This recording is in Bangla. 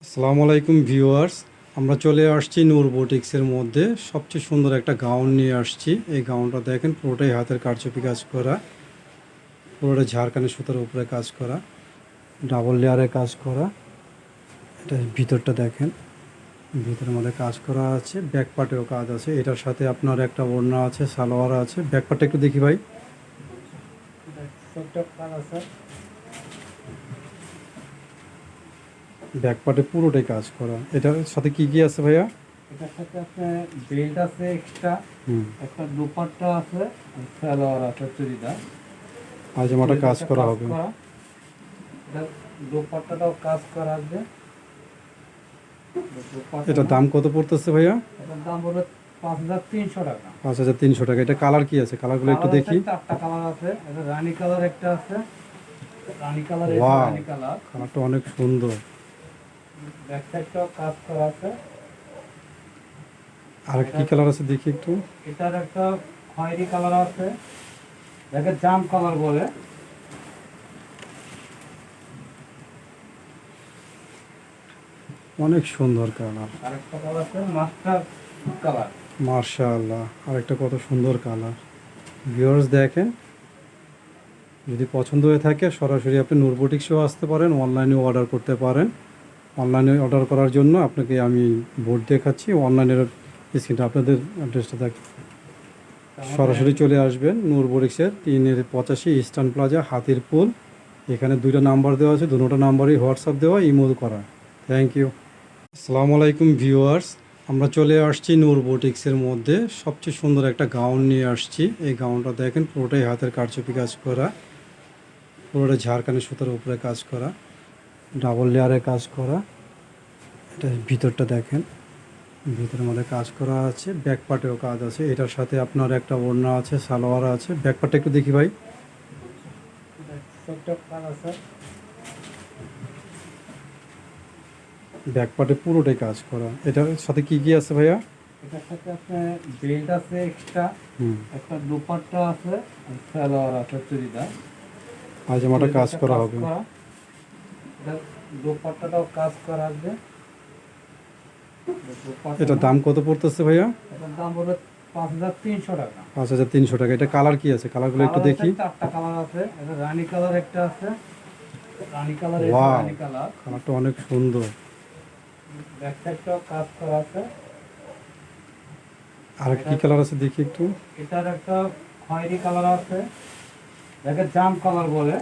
আসসালামু আলাইকুম ভিউয়ার্স, আমরা চলে আসছি নূর বুটিক্সের মধ্যে সবচেয়ে সুন্দর একটা গাউন নিয়ে আসছি। এই গাউনটা দেখেন, পুরোটাই হাতের কারচুপি কাজ করা, পুরোটা ঝাড়খানি সুতার উপরে কাজ করা, ডাবল লেয়ারে কাজ করা। এটা ভিতরটা দেখেন, ভিতরের মধ্যে কাজ করা আছে, ব্যাক পার্টেও কাজ আছে। এটার সাথে আপনার একটা ওড়না আছে, সালোয়ার আছে। ব্যাক পার্টটা একটু দেখি ভাই। ব্যাক পার্টে পুরোটাই কাজ করা। এটার সাথে কি কি আছে ভাইয়া? এটার সাথে আপনার বেল্ট আছে এক্সট্রা, হুম, একটা দুপাট্টা আছে, আর সালোয়ার আছে চুড়িদার। পায়জামাটা কাজ চুড়িদারটা করা কাজ হবে। করা, এটা দুপাট্টাটাও কাজ করা আছে। এটার দাম কত পড়তেছে ভাইয়া? এটার দাম হলো 5,300 টাকা। 5,300 টাকা। এটা কালার কি আছে? কালারগুলো একটু কালার দেখি। আছে, চারটা কালার আছে। এটা রানী কালার একটা আছে, রানী কালার, এটা ওয়াও, রানী কালার। কালারটা অনেক সুন্দর। ব্যাক সাইডটাও কাজ করা আছে। আর কি কালার আছে দেখি একটু। এটার একটা খয়েরি কালার আছে, এটাকে জাম কালার বলে। অনেক সুন্দর কালার, আরেকটা কালার আছে মাস্টার কালার। মার্শাআল্লাহ। আর একটা কত সুন্দর কালার। ভিউয়ার্স দেখেন, যদি পছন্দ হয়ে থাকে সরাসরি আপনি নূর বুটিক্সেও আসতে পারেন, অনলাইনেও অর্ডার করতে পারেন। অনলাইনে অর্ডার করার জন্য আপনাকে আমি বোর্ড দেখাচ্ছি, অনলাইনের স্ক্রিনটা আপনাদের অ্যাড্রেসটা দেখ। সরাসরি চলে আসবেন নূর বুটিক্সের 3-85 ইস্টার্ন প্লাজা, হাতিরপুল। এখানে দুইটা নাম্বার দেওয়া আছে, দুটো নাম্বারই হোয়াটসঅ্যাপ দেওয়া, ইমেল করা। Thank you. আসসালামু আলাইকুম ভিউয়ার্স, আমরা চলে আসছি নূর বুটিক্সের মধ্যে সবচেয়ে সুন্দর একটা গাউন নিয়ে আসছি। এই গাউনটা দেখেন, পুরোটাই হাতের কারচুপি কাজ করা, পুরোটা ঝাড়খানি সুতার উপরে কাজ করা, ডাবল লেয়ারে কাজ করা। এটা ভিতরটা দেখেন, ভিতরের মধ্যে কাজ করা আছে, ব্যাক পার্টেও কাজ আছে। এটার সাথে আপনার একটা ওড়না আছে, সালোয়ার আছে। ব্যাক পার্টটা একটু দেখি ভাই। ছোট্ট কালার আছে। ব্যাক পার্টে পুরোটাই কাজ করা। এটার সাথে কি কি আছে ভাইয়া? এটার সাথে আপনার বেল্ট আছে এক্সট্রা, হুম, একটা দুপাট্টা আছে, আর সালোয়ার আছে চুড়িদার। পায়জামাটা কাজ চুড়িদারটা করা কাজ হবে। করা, এটা দুপাট্টাটাও কাজ করা আছে। এটার দাম কত পড়তেছে ভাইয়া? এটার দাম হলো 5,300 টাকা। 5,300 টাকা। এটা কালার কি আছে? কালারগুলো একটু কালার আছে, দেখি। চারটা কালার আছে। এটা রানী কালার একটা আছে, রানী কালার, এটা ওয়াও, রানী কালার। কালারটা অনেক সুন্দর। ব্যাক সাইডটাও কাজ করা আছে। আর কি কালার আছে দেখি একটু। এটার একটা খয়েরি কালার আছে, এটাকে জাম কালার বলে।